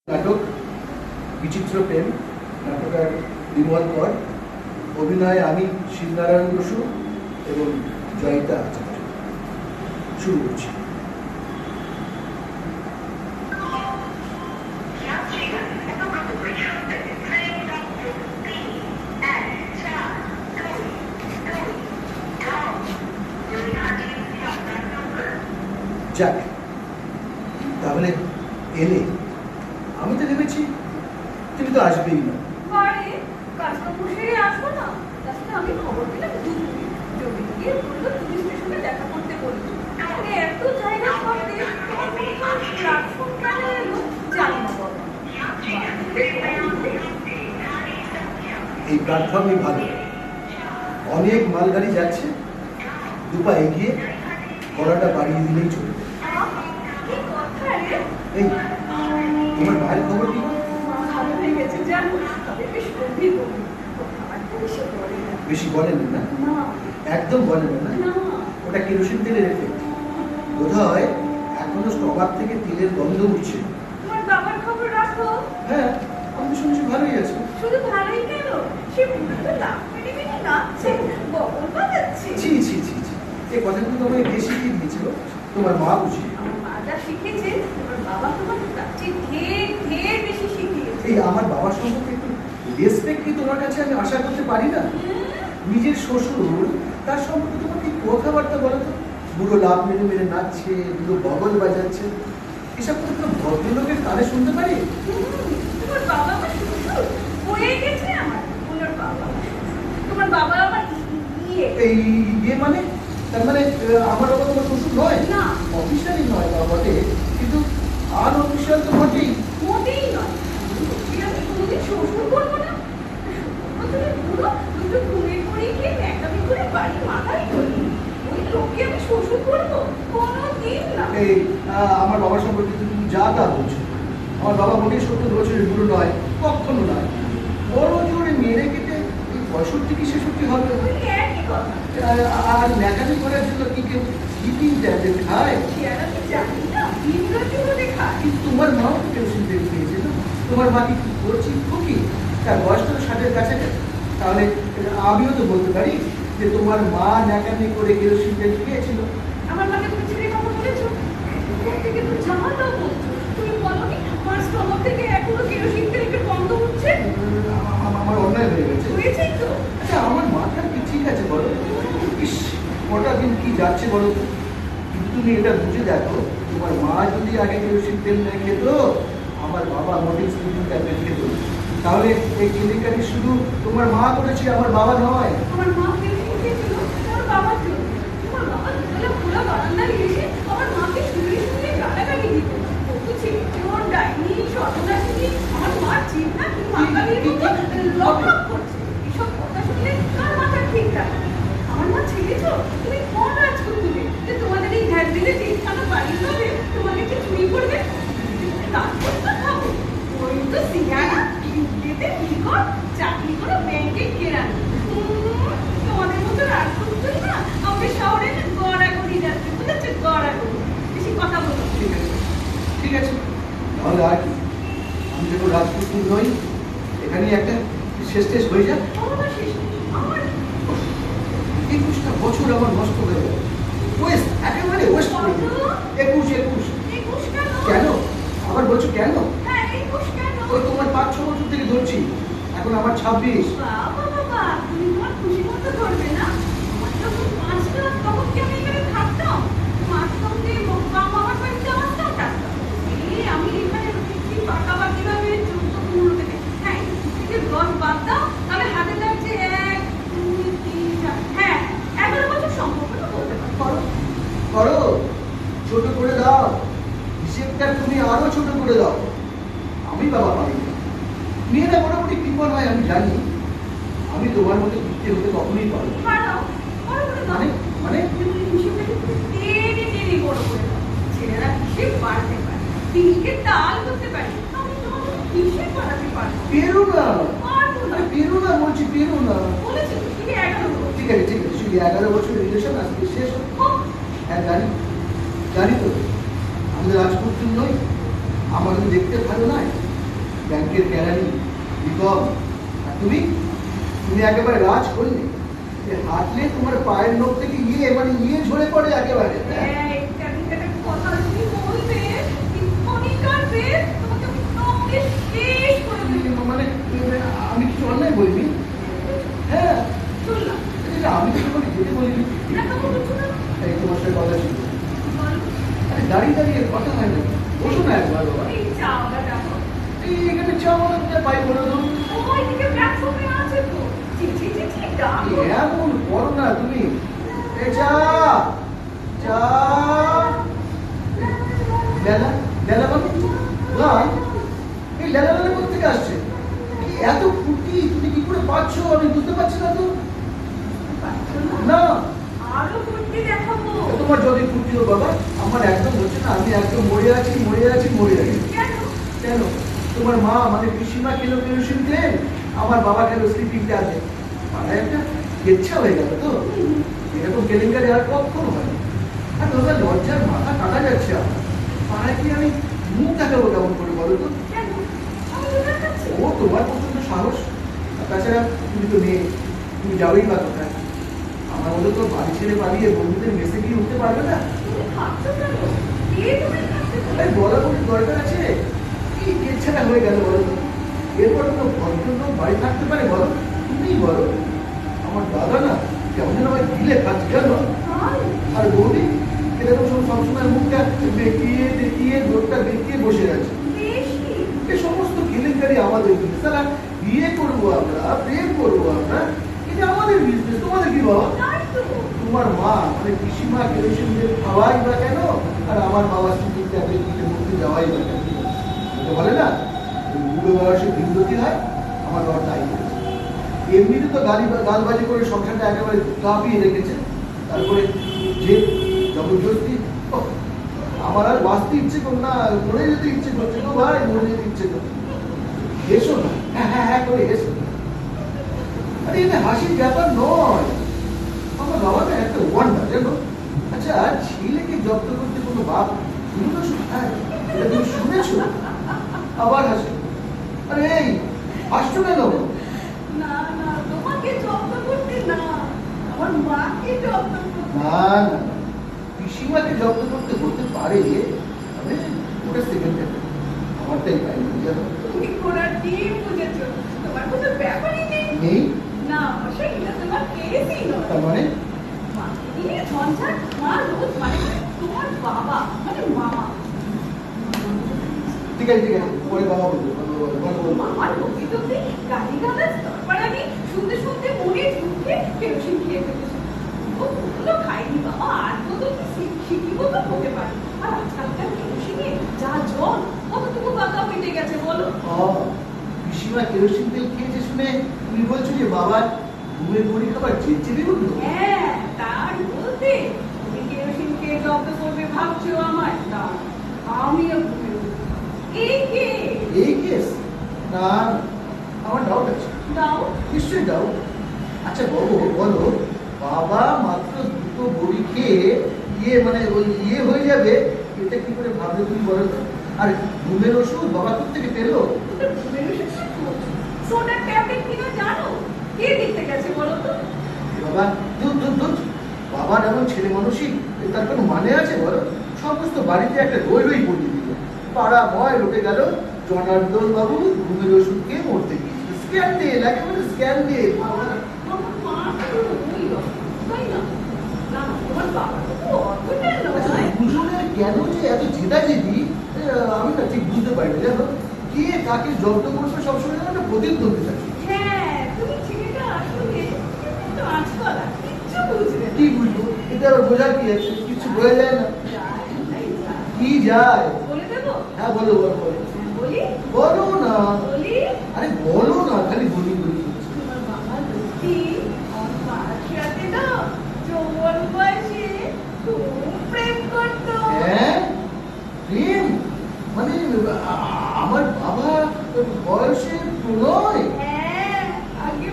নাটক বিচিত্র প্রেম, নাটকের বিমল কর, অভিনয়ে আমি শিবনারায়ণ বসু এবং জয়িতা আচার্য। শুরু করছি। যাক, তাহলে এলে। আমি তো ভেবেছি তুমি তো আসবেই না। আমি খবর দিলাম যদি গিয়ে বললো পুলিশ স্টেশনে দেখা করতে বলছি। এত জায়গা করতে প্ল্যাটফর্ম কেন এলো জানি না বাবা। এই প্ল্যাটফর্মই ভালো, অনেক মালগাড়ি যাচ্ছে, দুপা এগিয়ে গলাটা বাড়িয়ে দিলেই চলবে। এই তোমার ভাইয়ের খবর কি? ভালো হয়ে গেছে জানো, তবে বেশ গভীর বেশি বলেন না? একদম বলেন না। ওটা কেরোসিন তেলের এফেক্ট বোধ হয়। এখনো স্টমাক থেকে তেলের গন্ধ উঠছে। তোমার বাবার খবর রাখো। হ্যাঁ, আমি তো শুনছি ভালোই আছে। শুধু ভালোই কেন, সে বুড়ো তো লাভ মেরে নাচছে, বকল বাজাচ্ছে। ছি ছি ছি ছি, এই কথাগুলো তোমায় কে শিখিয়ে দিয়েছিল? তোমার মা বুঝি? আমার মা যা শিখেছে তোমার বাবা তোমার কাছে ঢের ঢের বেশি শিখিয়েছে। এই আমার বাবার সম্পর্কে একটু রেসপেক্ট কি তোমার কাছে আমি আশা করতে পারি না? নিজের শ্বশুর, তার সম্পর্কে তোমার কি কথাবার্তা বলো তো? বুড়ো লাভ মেরে মেরে নাচছে, বুড়ো বগল বাজাচ্ছে, এসব কথা কোনো ভদ্রলোকের কানে শুনতে পারি? তোমার বাবা আমার শ্বশুর হয়ে গেছে আমার। তোমার বাবা তোমার বাবা আমার এই ইয়ে মানে, তার মানে আমার বাবা তোমার শ্বশুর নয়? না, অফিসিয়ালি নয় বা বটে, কিন্তু আনঅফিসিয়াল তো বটেই। মোটেই নয়। আমি কোনোদিন শ্বশুর করবো না। পুরো দুটো ঘুরে ঘুরে গিয়ে ন্যাকামি করে বাড়ি মাথায় করি, ওই লোককে আমি শ্বশুর করবো? কোনোদিন না। এই আমার বাবার সম্পর্কে তুমি যা তা বলছো। আমার বাবা মোটেই 70 বছরের বুড়ো নয়, কখনো নয়। বড় জোরে মেরে কেটে 65 কি 66 হবে। একই কথা। আর ন্যাকামি করার জন্য কি কেউ স্লিপিং ট্যাবলেট খায়? আমি জানি না, ইংরেজি বলে খায়। কিন্তু তোমার মাও তো কেরোসিন তেল খেয়েছে না? তোমার মা কি করছি খুকি? তার বয়স তো 60-এর কাছাকাছি। তাহলে আমিও তো বলতে পারি যে তোমার মা ন্যাকামি করে কেরোসিন তেল খেয়েছিল। আমার মাকে তুমি ছেড়ে কথা বলেছো? কোথা থেকে তুমি জামাটাও বলছো? তুমি বলো নি আমার স্টমাক থেকে এখনো কেরোসিন তেলের গন্ধ উঠছে? আমার অন্যায় হয়ে গেছে। হয়েছেই তো। আচ্ছা, আমার মাথা কি ঠিক আছে বলো? ইস, কটা দিন কি যাচ্ছে বলো তো? কিন্তু তুমি এটা বুঝে দেখো, তোমার মা যদি আগে কেরোসিন তেল না খেত, আমার বাবা মোটেই স্লিপিং ট্যাবলেট খেত। তাহলে এই কেলেঙ্কারি শুধু তোমার মা করেছে, আমার বাবা নয়। আমার মা কেরোসিন খেয়েছিল আমার বাবার জন্য। আমার বাবা দুপুরে পুরো বারান্দায় এসে আমার মাকে শুয়ে শুয়ে গালাগালি দিত। কত ছেলের ডাইনি সর্বনাশিনী, আমার মার জিভ না কি মাকালির মতো লক লক করছে। এসব কথা শুনলে কার মাথা ঠিক থাকে? আমার মা ছেড়েছো? তুমি কোন রাজপুত্রে যে তোমাদের এই ধ্যান দিলে ঠিকঠাক বাড়ির হবে তোমাকে কি চুরি করবে? কাজ করতে খাবো ওই তো সিয়ানা ইউকেতে কি কর চাকরি করে ব্যাংকে কেরানি। তোমাদের মতো রাজপুত্রই না আমাদের শহরে না গড়াগড়ি যাচ্ছে, বুঝেছো? গড়াগড়ি। বেশি কথা বলো। ঠিক আছে, ঠিক আছে, তাহলে আর কি? আমি যখন রাজপুত নই, এখানে একটা শেষ হয়ে যাক। আমার শেষ আমার 21টা বছর আমার নষ্ট হয়ে গেল। ওয়েস্ট, একেবারে ওয়েস্ট করে দিল। 21 কেন? কেন? আবার বলছো কেন? হ্যাঁ 21 কেন? ওই তোমার 5-6 বছর থেকে ধরছি, এখন আমার 26। বাবা বাবা, তুমি তোমার খুশি মতো ধরবে না? আমার যখন 5টা তখন কি আমি এখানে থাকতাম? 5 সঙ্গে মামার বাড়িতে আসতাম থাকতাম। আমি এখানে রয়েছি পাকাপাকি ভাবে 14-15 থেকে। হ্যাঁ, থেকে 10 বাদ দাও, তাহলে হাতে থাকছে 1, 2, 3, 4, হ্যাঁ 11 বছর সম্পর্ক তো বলতে পারো। করো করো, ছোট করে দাও হিসেবটা, তুমি আরো ছোট করে দাও। আমি বাবা পারি না। মেয়েরা মোটামুটি কৃপণ হয় আমি জানি। আমি তোমার মতো বৃত্তি হতে কখনোই পারবো না। পারো, বড় করে দাও। মানে তুমি হিসেবটাকে টেনে টেনে বড় করে দাও। ছেলেরা হিসেব বাড়তে পারে, তিলকে তাল করতে পারে। আমি তোমাকে হিসেব বাড়াতে পারবো। পেরো না, পারবো না। পেরো না বলছি, পেরো না। বলেছি তো, তুমি 11 বছর। ঠিক আছে, ঠিক আছে, শুধু 11 বছর রিলেশন আজকে শেষ হোক। হ্যাঁ জানি, জানি তো। আমি রাজপুত্র নই, আমার দেখতে ভালো নয়, ব্যাংকের কেরানি, বিকম। আর তুমি তুমি একেবারে রাজ করলে। হাঁটলে তোমার পায়ের নখ থেকে মানে ঝরে পড়ে একেবারে। কথা তুমি বলবে এক্ষুনি কাটবে, তোমাকে আমি কামড়ে শেষ করে দেবো। মানে আমি কিছু অন্যায় বলিনি। হ্যাঁ, শুনলাম আমি তো তোমাকে যেতে বলিনি। এত বলছো না, এই তোমার সাথে কথা ছিল। বলো। আরে দাঁড়িয়ে দাঁড়িয়ে কথা হয় না, বসো না একবার বাবা। এই চাওটা দেখো, এই এখানে চা মনে কোথায় পাই বলো তো? ওইদিকে প্ল্যাটফর্মে আছে তো। ছি ছি ছি ছি, ডাকো। এমন করো না তুমি। এই চা চা লেলা লেলা মানে গান। এই লেলা লেলা কোথা থেকে আসছে? এই এত ফুটি তুমি কি করে পাচ্ছ আমি বুঝতে পারছি না তো। পারছো না? না, আরো ফুটতে দেখাবো। তোমার যদি ফুটি হোক বাবা, আমার একদম হচ্ছে না। আমি একদম মরে আছি মরে আছি মরে আছি। কেন? কেন? তোমার মা মানে পিসিমা খেলো কেরোসিন তেল, আমার বাবা খেলো স্লিপিং ট্যাবলেট। পাড়ায় একটা ইচ্ছা হয়ে গেল তো। এরকম কেলেঙ্কারি আর কখনো হয়নি। আর দাদা লজ্জার মাথা কাটা যাচ্ছে আমার। পাড়ায় কি আমি মুখ দেখাবো কেমন করে বলো তো? কেন? আমি তো দেখাচ্ছি। ও তোমার প্রচন্ড সাহস। আর তাছাড়া তুমি তো মেয়ে, তুমি যাবেই বা কোথায়? আমার মতো তো বাড়ি ছেড়ে পালিয়ে বন্ধুদের মেসে গিয়ে উঠতে পারবে না। তুমি খাচ্ছো কেন? কে তুমি খাচ্ছে? তাই বলা কোনো দরকার আছে? কি ইচ্ছাটা হয়ে গেল বলো তো? এরপর কোনো ভদ্রলোক বাড়ি থাকতে পারে বলো? তুমিই বলো। আমার দাদা না কেমন যেন আমায় দিলে কাজ গেল। আর বৌদি এরকম সবসময় মুখটা দেখিয়ে দেখিয়ে দোরটা দেখিয়ে বসে আছে। বেশি। এই সমস্ত কেলেঙ্কারি আমাদের বিজনেস। তারা বিয়ে করবো আমরা, প্রেম করবো আমরা, এটা আমাদের বিজনেস। তোমাদের কি বাবা? তাই তো। তোমার মা মানে পিসিমা কেরোসিন তেল খাওয়াই বা কেন, আর আমার বাবা স্মৃতি ট্যাবলেট দিতে মুক্তি যাওয়াই বা কেন? ওটা বলে না বুড়ো বয়সে বিন্দতি হয়, আমার বাবা তাই করেছে। এমনিতে তো গালবাজি করে সংসারটা একেবারে কাঁপিয়ে রেখেছে। তারপরে যে জবরদস্তি, আমার আর বাঁচতে ইচ্ছে কর না, মরে যেতে ইচ্ছে করছে গো ভাই, মরে যেতে ইচ্ছে করছে। এসো না, হ্যাঁ হ্যাঁ হ্যাঁ করে এসো। আরে এটা হাসির ব্যাপার নয়। আমার বাবা না একটা ওয়ান্ডার জানো। আচ্ছা, ছেলেকে জব্দ করতে কোনো বাপ শুনো শোনায়? এটা তুমি শুনেছো? আবার হাসি। আরে এই হাসছো কেন? না না, তোমাকে জব্দ করতে না, আমার মাকে জব্দ করতে। না না, পিসিমাকে জব্দ করতে হতে পারে, তবে ওটা সেকেন্ড টাইম। আমারটাই পাইনি জানো। তুমি ঘোড়ার ডিম বুঝেছো, তোমার কোনো ব্যাপারই নেই। নেই? না অবশ্য এটা তোমার কেসই নয়। তার মানে মাকে নিয়ে ঝঞ্ঝাট, মা রোজ মানে তোমার বাবা মানে মামা। ঠিক আছে ঠিক আছে, পরে বাবা বলবো। মামার বকি টকি গালি গালাজ, তারপর আমি শুনতে শুনতে মনে ঢুকে কেরোসিন খেয়ে ফেলেছি। ওগুলো খাইনি বাবা, আর কত কি শিখিব তো হতে পারে। আর আজকালকার কেরোসিনে যা জল, কতটুকু পাকা পেটে গেছে বলো। পিসিমা কেরোসিন তেল খেয়েছে শুনে তুমি বলছো যে বাবার ঘুমের বড়ি খাবার চেঁচে উঠলো? হ্যাঁ, তার বলতে তুমি কেরোসিন খেয়ে জব্দ করবে ভাবছো আমায়, না আমিও ঘুমে উঠবো। এই কে? এই কেস? না আমার ডাউট আছে। দাও। নিশ্চয়ই ডাউট। আচ্ছা বাবু বলো, বাবা মাত্র দুটো বড়ি খেয়ে মানে ওই হয়ে যাবে, এটা কি করে ভাবলে তুমি বলো তো? আর ঘুমের ওষুধ বাবা থেকে পেলো? তুমি ঘুমের ওষুধ খাচ্ছো? সোনার ট্যাবলেট কিনা জানো? কে দিতে গেছে বলো তো? বাবা দুধ বাবার এমন ছেলে মানুষই, তার কোনো মানে আছে বলো? সমস্ত বাড়িতে একটা রই পড়িয়ে দিল। পাড়া ভয় উঠে গেল জনার্দন বাবু ঘুমের ওষুধ খেয়ে মরতে গিয়েছিল। স্ক্যান্ডেল, একেবারে স্ক্যান্ডেল। আমার মা তো ওই রকম, তাই না? না না, তোমার বাবা তো অতটা নয়। দুজনে কেন যে এত জেদাজেদি, আমি না ঠিক বুঝতে পারি না জানো। কে কাকে জব্দ করবে সবসময় যেন একটা প্রতিদ্বন্দ্বী থাকে। হ্যাঁ, তুমি ছেলেটা আসলে একটু আজকালা কিচ্ছু বুঝবে না। কি বুঝবো? এটা আবার বোঝার কি আছে? কিছু বোঝা যায় না। যায়, তাই যায়। কি যায়? বলে দেবো? হ্যাঁ বলো বলো বলো। হ্যাঁ, বলি বলো না। বলি আরে বলো না, খালি বলি বলি। তোমার বাবা লক্ষ্মী আমার মার সাথে না যৌবন বয়সে খুব প্রেম করতো। হ্যাঁ প্রেম? মানে আমার বাবা বয়সে প্রণয়? হ্যাঁ, আগে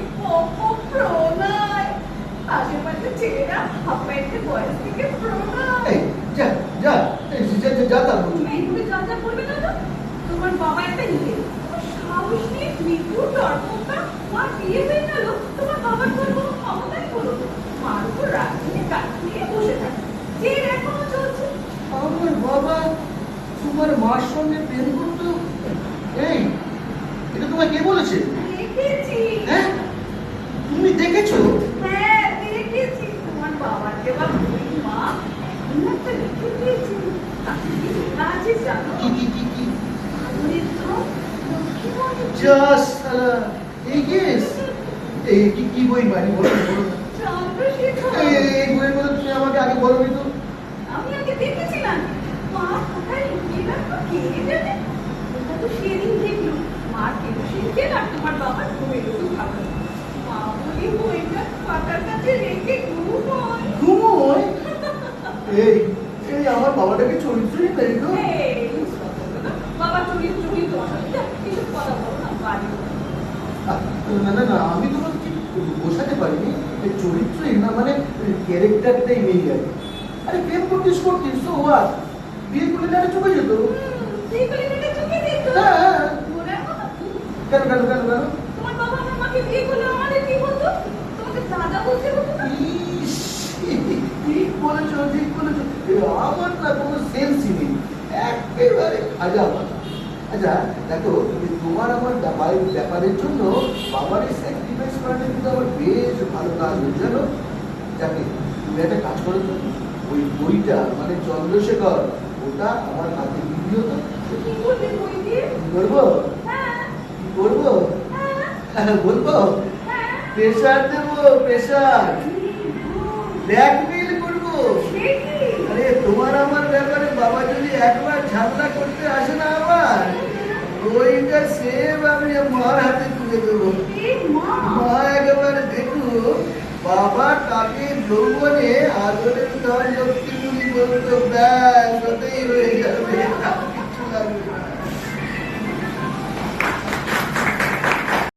প্রণয়, আশেপাশে ছেলেরা হাফাইতে বয়স থেকে প্রণয়। এই, যা যা যা তা বলছো। এইভাবে যা যা বলবে না তো, তোমার বাবা একটা ইয়ে বিয়ে হয়ে গেল তোমার বাবার তো আর কোনো ক্ষমতাই হলো না। মার উপর রাগ নিয়ে কাজ নিয়ে বসে থাকে, যে এখনো চলছে। আমার বাবা তোমার মার সঙ্গে প্রেম করতো? এই, এটা তোমায় কে বলেছে? দেখেছি। হ্যাঁ, তুমি দেখেছো? হ্যাঁ দেখেছি, তোমার বাবার দেওয়া বই মা এখন একটা লিখে দিয়েছে। তাতে কি লেখা আছে জানো? কি কি কি কি? আদরিত লক্ষ্মীমণি জাস সালা, এই কেস? এই কি কি বই মানে বলো না, বলো না। চন্দ্রশেখর। এই বইয়ের কথা তুমি আমাকে আগে বলোনি তো। আমি আগে দেখেছিলাম, মা কোথায় লুকিয়ে রাখলো কে জানে। ওটা তো সেদিন দেখলো, মা কেরোসিন তেল আর তোমার বাবার ঘুমের ওষুধ খাবে। মা বলি বইটা পাতার কাছে রেখে ঘুমোয়। ঘুমোয়? এই এই আমার বাবাটাকে চরিত্রহীন তাই তো? এই, বুঝতে পারছো না? বাবা চরিত্রহীন তো অসুবিধা, এসব কথা বলো না, বাড়ি। না না না, আমি তোমাকে ঠিক বোঝাতে পারিনি। এই চরিত্রহীন না মানে ক্যারেক্টারটাই নেই আর কি। আরে প্রেম করতিস করতিস তো আর বিয়ে করলে না চলে যেত। সেই কলিটাকে চোখে দিত। হ্যাঁ। ওরা কথা কেন কেন কেন কেন? তোমার বাবা আমার মাকে বিয়ে করলে আমাদের কি হতো? তোমাকে দাদা বলতে হতো না? ইস, ঠিক বলেছো ঠিক বলেছো। আমার না কোনো সেন্সই নেই, একেবারে খাজা মাথা। আচ্ছা দেখো, তোমার আমার ব্যাপারের জন্য বাবার এই স্যাক্রিফাইস করাটা কিন্তু আমার বেশ ভালো কাজ হয়েছে জানো। যাকে তুমি একটা কাজ করো তো, ওই বইটা মানে চন্দ্রশেখর, ওটা আমার হাতে দিও তো। কি করবে বই দিয়ে? কি করবো? হ্যাঁ কি করবো? হ্যাঁ বলবো হ্যাঁ। প্রেশার দেবো, প্রেশার, ব্ল্যাকমেইল করবো। সে কি? আরে তোমার আমার ব্যাপারে বাবা যদি একবার ঝামেলা করতে আসে না আমার, ওইটা সেভ আমি মার হাতে তুলে দেবো। এই মা। মা একেবারে দেখো, বাবা তাকে যৌবনে আদরের ধন লক্ষ্মী বলতো, ব্যাস ওতেই হয়ে যাবে।